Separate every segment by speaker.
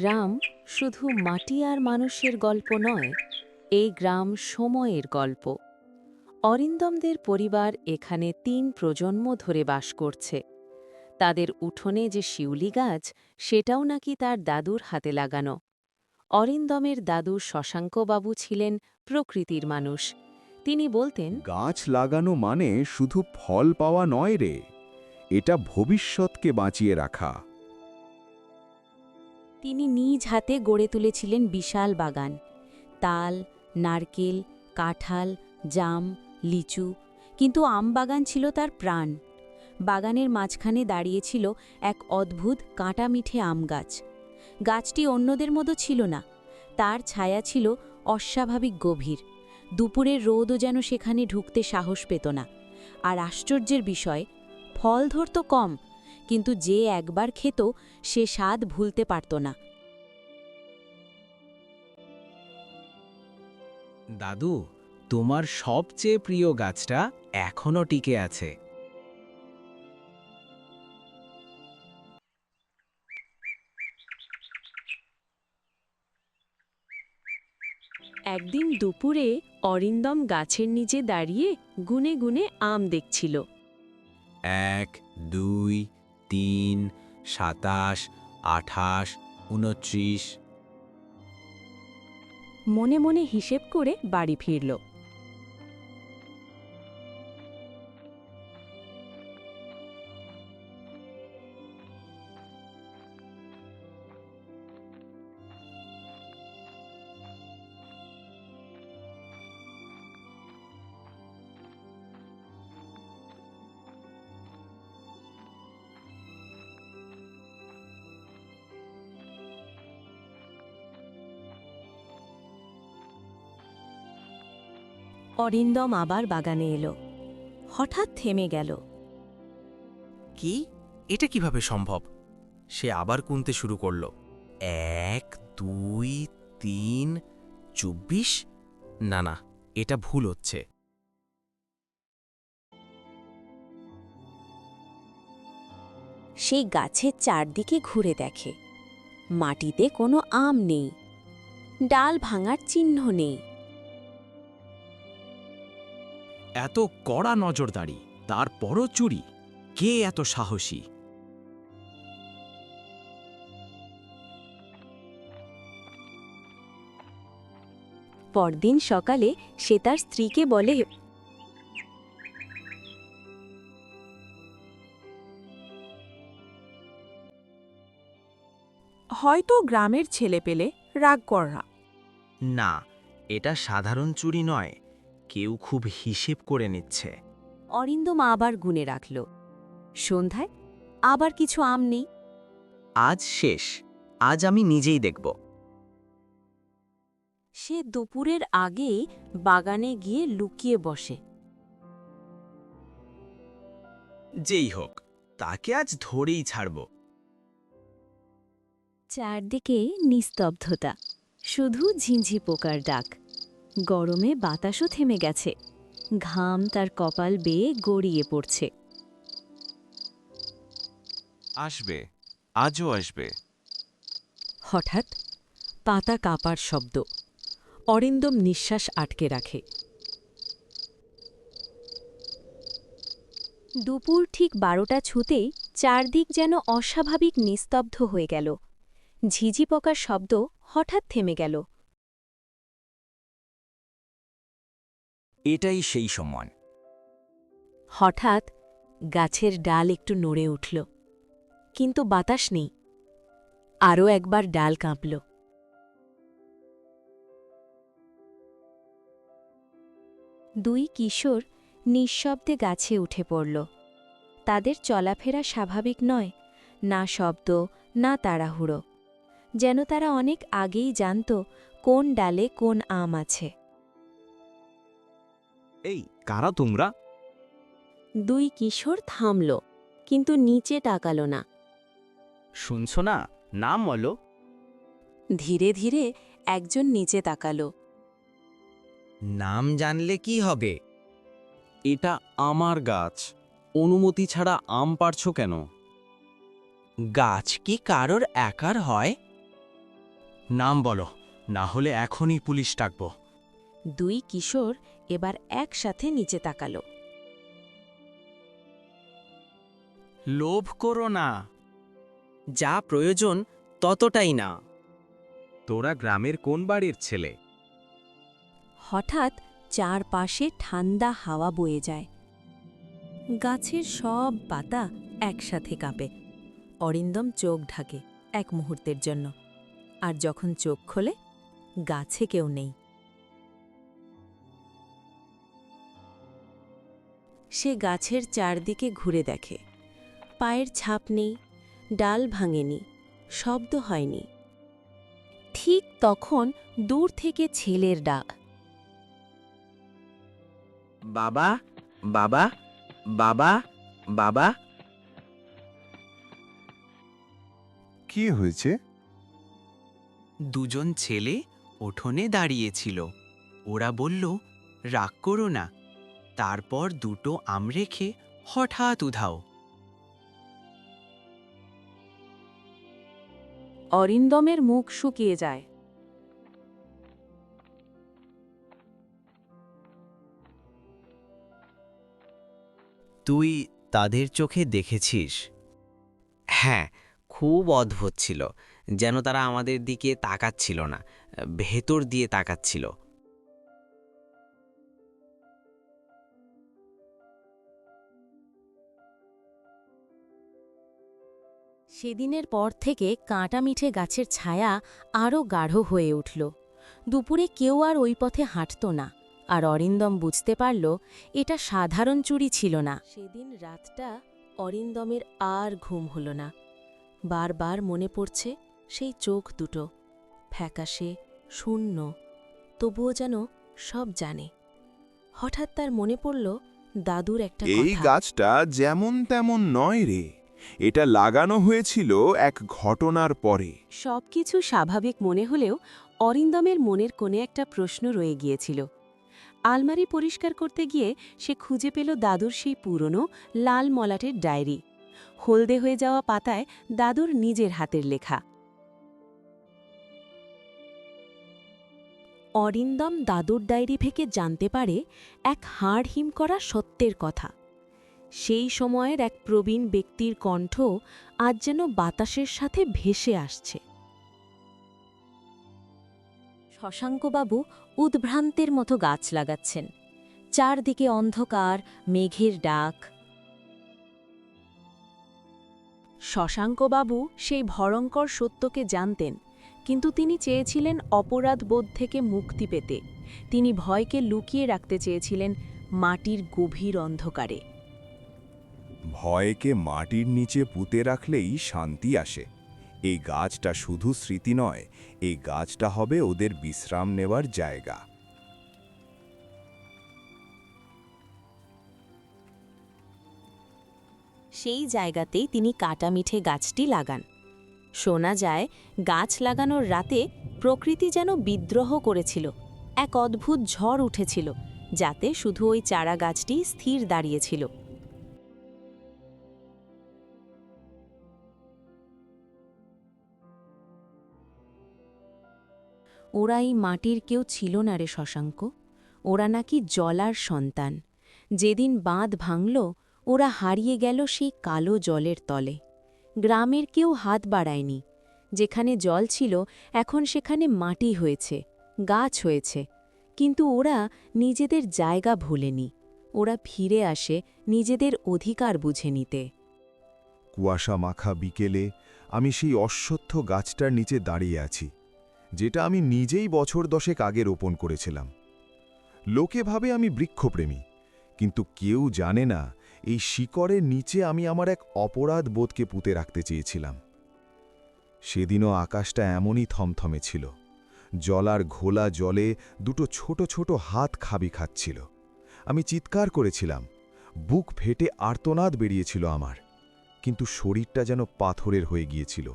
Speaker 1: গ্রাম শুধু মাটি আর মানুষের গল্প নয়, এই গ্রাম সময়ের গল্প। অরিন্দমদের পরিবার এখানে ৩ প্রজন্ম ধরে বাস করছে। তাদের উঠোনে যে শিউলি গাছ, সেটাও নাকি তার দাদুর হাতে লাগানো। অরিন্দমের দাদু শশাঙ্কবাবু ছিলেন প্রকৃতির মানুষ। তিনি বলতেন,
Speaker 2: গাছ লাগানো মানে শুধু ফল পাওয়া নয় রে, এটা ভবিষ্যৎকে বাঁচিয়ে রাখা।
Speaker 1: তিনি নিজ হাতে গড়ে তুলেছিলেন বিশাল বাগান। তাল, নারকেল, কাঁঠাল, জাম, লিচু, কিন্তু আম বাগান ছিল তার প্রাণ। বাগানের মাঝখানে দাঁড়িয়েছিল এক অদ্ভুত কাঁটা মিঠে আম গাছ। গাছটি অন্যদের মতো ছিল না, তার ছায়া ছিল অস্বাভাবিক গভীর। দুপুরের রোদও যেন সেখানে ঢুকতে সাহস পেত না। আর আশ্চর্যের বিষয়, ফল ধরত কম, কিন্তু যে একবার খেত সে স্বাদ ভুলতে পারত না।
Speaker 3: দাদু, তোমার সবচেয়ে প্রিয় গাছটা এখনো টিকে আছে।
Speaker 1: একদিন দুপুরে অরিন্দম গাছের নিচে দাঁড়িয়ে গুনে গুনে আম দেখছিল।
Speaker 3: ১, ২, ৩, ২৭, ২৮, ২৯।
Speaker 1: মনে মনে হিসেব করে বাড়ি ফিরল। অরিন্দম আবার বাগানে এলো। হঠাৎ থেমে গেল।
Speaker 4: কি? এটা কিভাবে সম্ভব? সে আবার গুনতে শুরু করল। ১, ২, ৩, ২৪। না না, এটা ভুল হচ্ছে।
Speaker 1: সেই গাছের চারদিকে ঘুরে দেখে। মাটিতে কোনো আম নেই, ডাল ভাঙার চিহ্ন নেই।
Speaker 4: এত কড়া নজরদারি, তারপরও চুরি! কে এত সাহসী?
Speaker 1: পরদিন সকালে সে তার স্ত্রীকে বলে,
Speaker 5: হয়তো গ্রামের ছেলেপেলে রাগ করা।
Speaker 4: না, এটা সাধারণ চুরি নয়, কেউ খুব হিসেব করে নিচ্ছে।
Speaker 1: অরিন্দম আবার গুনে রাখল। সন্ধ্যায় আবার কিছু আম নেই।
Speaker 4: আজ শেষ, আজ আমি নিজেই দেখব।
Speaker 1: সে দুপুরের আগে বাগানে গিয়ে লুকিয়ে বসে।
Speaker 4: যেই হোক, তাকে আজ ধরেই ছাড়ব।
Speaker 1: চারদিকে নিস্তব্ধতা, শুধু ঝিঁঝি পোকার ডাক। গরমে বাতাসও থেমে গেছে, ঘাম তার কপাল বেয়ে গড়িয়ে পড়ছে।
Speaker 6: আসবে, আজও আসবে।
Speaker 1: হঠাৎ পাতা কাঁপার শব্দ। অরিন্দম নিঃশ্বাস আটকে রাখে। দুপুর ঠিক ১২টা ছুতেই চারদিক যেন অস্বাভাবিক নিস্তব্ধ হয়ে গেল। ঝিঝি পোকার শব্দ হঠাৎ থেমে গেল।
Speaker 4: এটাই সেই সময়।
Speaker 1: হঠাৎ গাছের ডাল একটু নড়ে উঠল, কিন্তু বাতাস নেই। আরও একবার ডাল কাঁপল। দুই কিশোর নিঃশব্দে গাছে উঠে পড়ল। তাদের চলাফেরা স্বাভাবিক নয়, না শব্দ, না তাড়াহুড়ো। যেন তারা অনেক আগেই জানত কোন ডালে কোন আম আছে।
Speaker 4: এই, কারা তোমরা?
Speaker 1: দুই কিশোর থামল, কিন্তু নিচে তাকাল না।
Speaker 4: শুনছ না? নাম বলো।
Speaker 1: ধীরে ধীরে একজন নিচে তাকাল।
Speaker 4: নাম জানলে কি হবে?
Speaker 6: এটা আমার গাছ, অনুমতি ছাড়া আম পাড়ছ কেন?
Speaker 4: গাছ কি কারোর একার হয়?
Speaker 3: নাম বলো, না হলে এখনই পুলিশ ডাকব।
Speaker 1: দুই কিশোর এবার একসাথে নিচে তাকালো।
Speaker 3: লোভ করো না।
Speaker 7: যা প্রয়োজন ততটাই না।
Speaker 6: তোরা গ্রামের কোন বাড়ির ছেলে?
Speaker 1: হঠাৎ চারপাশে ঠান্ডা হাওয়া বয়ে যায়। গাছের সব পাতা একসাথে কাঁপে। অরিন্দম চোখ ঢাকে এক মুহূর্তের জন্য, আর যখন চোখ খোলে গাছে কেউ নেই। সে গাছের চারদিকে ঘুরে দেখে। পায়ের ছাপ নেই, ডাল ভাঙেনি, শব্দ হয়নি। ঠিক তখন দূর থেকে ছেলের ডাক।
Speaker 7: বাবা, বাবা, বাবা, বাবা।
Speaker 2: কি হয়েছে?
Speaker 3: দুজন ছেলে উঠোনে দাঁড়িয়েছিল। ওরা বলল, রাগ করো না। তারপর দুটো আম রেখে হঠাৎ উধাও।
Speaker 1: অরিন্দমের মুখ শুকিয়ে যায়।
Speaker 7: তুই তাদের চোখে দেখেছিস? হ্যাঁ, খুব অদ্ভুত ছিল, যেন তারা আমাদের দিকে তাকাচ্ছিল না, ভেতর দিয়ে তাকাচ্ছিল।
Speaker 1: সেদিনের পর থেকে কাঁটামিঠে গাছের ছায়া আরও গাঢ় হয়ে উঠল। দুপুরে কেউ আর ওই পথে হাঁটত না, আর অরিন্দম বুঝতে পারল এটা সাধারণ চুরি ছিল না। সেদিন রাতটা অরিন্দমের আর ঘুম হল না। বারবার মনে পড়ছে সেই চোখ দুটো, ফ্যাকাশে, শূন্য, তবুও যেন সব জানে। হঠাৎ তার মনে পড়ল দাদুর একটা
Speaker 2: এই
Speaker 1: কথা।
Speaker 2: গাছটা যেমন তেমন নয় রে, এটা লাগানো হয়েছিল এক ঘটনার পরে।
Speaker 1: সবকিছু স্বাভাবিক মনে হলেও অরিন্দমের মনের কোণে একটা প্রশ্ন রয়ে গিয়েছিল। আলমারি পরিষ্কার করতে গিয়ে সে খুঁজে পেল দাদুর সেই পুরনো লাল মলাটের ডায়েরি। হলদে হয়ে যাওয়া পাতায় দাদুর নিজের হাতের লেখা। অরিন্দম দাদুর ডায়েরি থেকে জানতে পারে এক হাড় হিম করা সত্যের কথা। সেই সময়ের এক প্রবীণ ব্যক্তির কণ্ঠ আজ যেন বাতাসের সাথে ভেসে আসছে। শশাঙ্কবাবু উদ্ভ্রান্তের মতো গাছ লাগাচ্ছেন। চারদিকে অন্ধকার, মেঘের ডাক। শশাঙ্কবাবু সেই ভয়ঙ্কর সত্যকে জানতেন, কিন্তু তিনি চেয়েছিলেন অপরাধবোধ থেকে মুক্তি পেতে। তিনি ভয়কে লুকিয়ে রাখতে চেয়েছিলেন মাটির গভীর অন্ধকারে।
Speaker 2: ভয়কে মাটির নিচে পুঁতে রাখলেই শান্তি আসে। এই গাছটা শুধু স্মৃতি নয়, এই গাছটা হবে ওদের বিশ্রাম নেওয়ার জায়গা।
Speaker 1: সেই জায়গাতেই তিনি কাটামিঠে গাছটি লাগান। শোনা যায় গাছ লাগানোর রাতে প্রকৃতি যেন বিদ্রোহ করেছিল। এক অদ্ভুত ঝড় উঠেছিল, যাতে শুধু ওই চারা গাছটি স্থির দাঁড়িয়েছিল। ওরা এই মাটির কেউ ছিল না রে শশাঙ্ক। ওরা নাকি জলার সন্তান। যেদিন বাঁধ ভাঙল, ওরা হারিয়ে গেল সেই কালো জলের তলে। গ্রামের কেউ হাত বাড়ায়নি। যেখানে জল ছিল এখন সেখানে মাটি হয়েছে, গাছ হয়েছে। কিন্তু ওরা নিজেদের জায়গা ভোলেনি। ওরা ফিরে আসে নিজেদের অধিকার বুঝে নিতে।
Speaker 2: কুয়াশা মাখা বিকেলে আমি সেই অশ্বত্থ গাছটার নিচে দাঁড়িয়ে আছি, যেটা আমি নিজেই বছর 10 আগে রোপণ করেছিলাম। লোকে ভাবে আমি বৃক্ষপ্রেমী, কিন্তু কেউ জানে না এই শিকড়ের নিচে আমি আমার এক অপরাধ বোধকে পুঁতে রাখতে চেয়েছিলাম। সেদিনও আকাশটা এমনই থমথমে ছিল। জলার ঘোলা জলে দুটো ছোট ছোট হাত খাবি খাচ্ছিল। আমি চিৎকার করেছিলাম, বুক ফেটে আর্তনাদ বেরিয়েছিল আমার, কিন্তু শরীরটা যেন পাথরের হয়ে গিয়েছিল।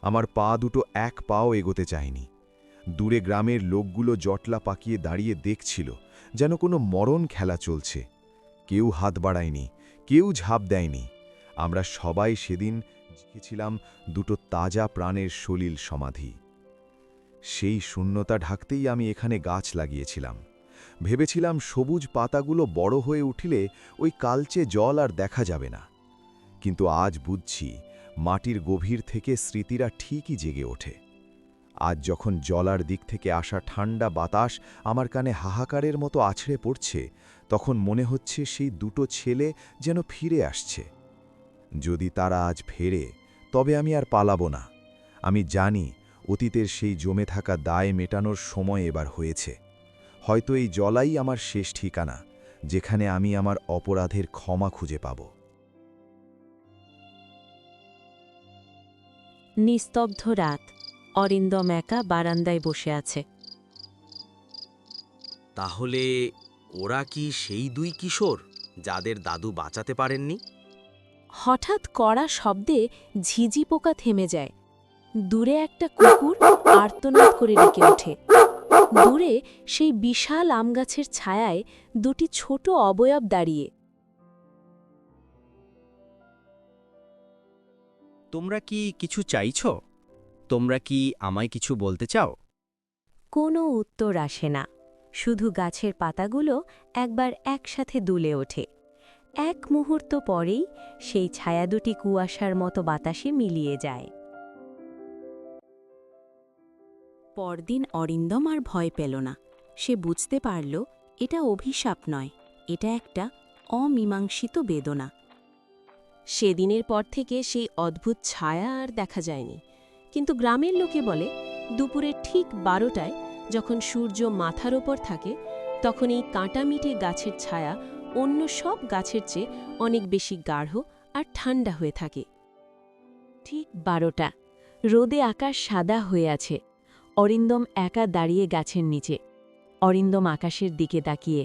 Speaker 2: আমার পা দুটো এক পাও এগোতে চায়নি। দূরে গ্রামের লোকগুলো জটলা পাকিয়ে দাঁড়িয়ে দেখছিল, যেন কোনো মরণ খেলা চলছে। কেউ হাত বাড়ায়নি, কেউ ঝাঁপ দেয়নি। আমরা সবাই সেদিন দেখেছিলাম দুটো তাজা প্রাণের সলিল সমাধি। সেই শূন্যতা ঢাকতেই আমি এখানে গাছ লাগিয়েছিলাম। ভেবেছিলাম সবুজ পাতাগুলো বড় হয়ে উঠলে ওই কালচে জল আর দেখা যাবে না। কিন্তু আজ বুঝছি মাটির গভীর থেকে স্মৃতিরা ঠিকই জেগে ওঠে। আজ যখন জলার দিক থেকে আসা ঠান্ডা বাতাস আমার কানে হাহাকারের মতো আছড়ে পড়ছে, তখন মনে হচ্ছে সেই দুটো ছেলে যেন ফিরে আসছে। যদি তারা আজ ফেরে, তবে আমি আর পালাবো না। আমি জানি অতীতের সেই জমে থাকা দায় মেটানোর সময় এবার হয়েছে। হয়তো এই জলাই আমার শেষ ঠিকানা, যেখানে আমি আমার অপরাধের ক্ষমা খুঁজে পাব।
Speaker 1: নিস্তব্ধ রাত। অরিন্দম একা বারান্দায় বসে আছে।
Speaker 4: তাহলে ওরা কি সেই দুই কিশোর যাদের দাদু বাঁচাতে পারেননি?
Speaker 1: হঠাৎ কড়া শব্দে ঝিঝি পোকা থেমে যায়। দূরে একটা কুকুর আর্তনাদ করে ডেকে ওঠে। দূরে সেই বিশাল আমগাছের ছায়ায় দুটি ছোট অবয়ব দাঁড়িয়ে।
Speaker 6: তোমরা কি কিছু চাইছো? তোমরা কি আমায় কিছু বলতে চাও?
Speaker 1: কোনো উত্তর আসে না, শুধু গাছের পাতাগুলো একবার একসাথে দুলে ওঠে। এক মুহূর্ত পরেই সেই ছায়া দুটি কুয়াশার মতো বাতাসে মিলিয়ে যায়। পরদিন অরিন্দম আর ভয় পেল না। সে বুঝতে পারল এটা অভিশাপ নয়, এটা একটা অমীমাংসিত বেদনা। সেদিনের পর থেকে সেই অদ্ভুত ছায়া আর দেখা যায়নি। কিন্তু গ্রামের লোকে বলে দুপুরে ঠিক 12টায় যখন সূর্য মাথার ওপর থাকে, তখন এই কাঁটামিটে গাছের ছায়া অন্য সব গাছের চেয়ে অনেক বেশি গাঢ় আর ঠান্ডা হয়ে থাকে। ঠিক 12টা, রোদে আকাশ সাদা হয়ে আছে। অরিন্দম একা দাঁড়িয়ে গাছের নিচে। অরিন্দম আকাশের দিকে তাকিয়ে।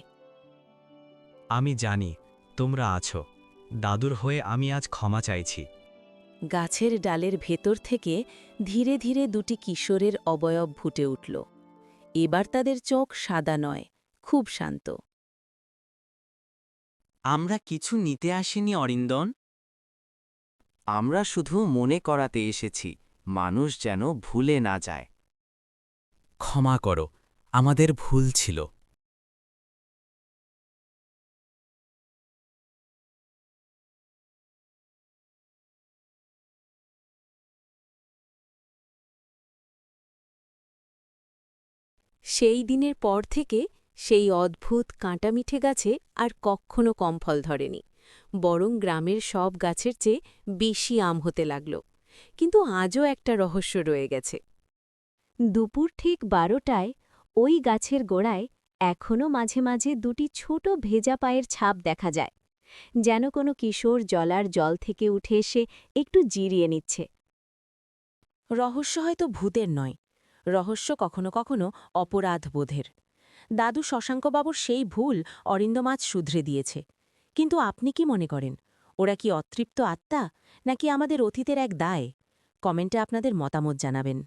Speaker 6: আমি জানি তোমরা আছো। দাদুর হয়ে আমি আজ ক্ষমা চাইছি।
Speaker 1: গাছের ডালের ভেতর থেকে ধীরে ধীরে দুটি কিশোরের অবয়ব ফুটে উঠল। এবার তাদের চোখ সাদা নয়, খুব শান্ত।
Speaker 7: আমরা কিছু নিতে আসিনি অরিন্দন। আমরা শুধু মনে করাতে এসেছি, মানুষ যেন ভুলে না যায়।
Speaker 6: ক্ষমা করো, আমাদের ভুল ছিল।
Speaker 1: সেই দিনের পর থেকে সেই অদ্ভুত কাঁটামিঠে গাছে আর কখনো কম ফল ধরেনি, বরং গ্রামের সব গাছের চেয়ে বেশি আম হতে লাগল। কিন্তু আজও একটা রহস্য রয়ে গেছে। দুপুর ঠিক 12টায় ওই গাছের গোড়ায় এখনও মাঝে মাঝে দুটি ছোট ভেজা পায়ের ছাপ দেখা যায়, যেন কোনো কিশোর জলার জল থেকে উঠে এসে একটু জিরিয়ে নিচ্ছে। রহস্য হয়তো ভূতের নয়, রহস্য কখনো কখনো অপরাধবোধের। দাদু শশাঙ্কবাবুর সেই ভুল অরিন্দম আজ শুধরে দিয়েছে। কিন্তু আপনি কি মনে করেন, ওরা কি অতৃপ্ত আত্মা, নাকি আমাদের অতীতের এক দায়? কমেন্টে আপনাদের মতামত জানাবেন।